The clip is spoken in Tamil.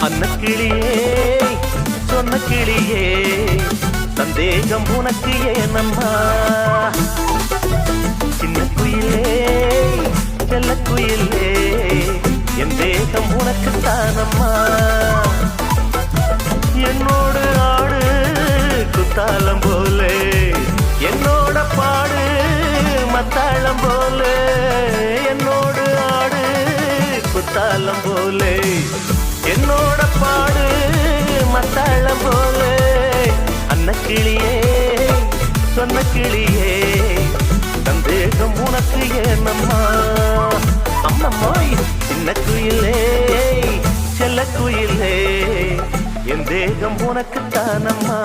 அன்ன கிளியே சொன்ன கிளியே சந்தேகம் உனக்கு ஏனம்மா சின்ன குயிலே செல்ல குயிலே என் தேகம் உனக்கு தானம்மா என்னோடு ஆடு குத்தாலம் போலே என்னோட பாடு மத்தாளம் போலே என்னோடு ஆடு குத்தாலம் போலே என்னோட பாடு மத்தாளம் போலே அன்ன கிளியே சொன்ன கிளியே சந்தேகம் உனக்கு ஏனம்மா அம்மம்மாய் சின்ன குயிலே செல்ல குயிலே என் தேகம் உனக்கு தானம்மா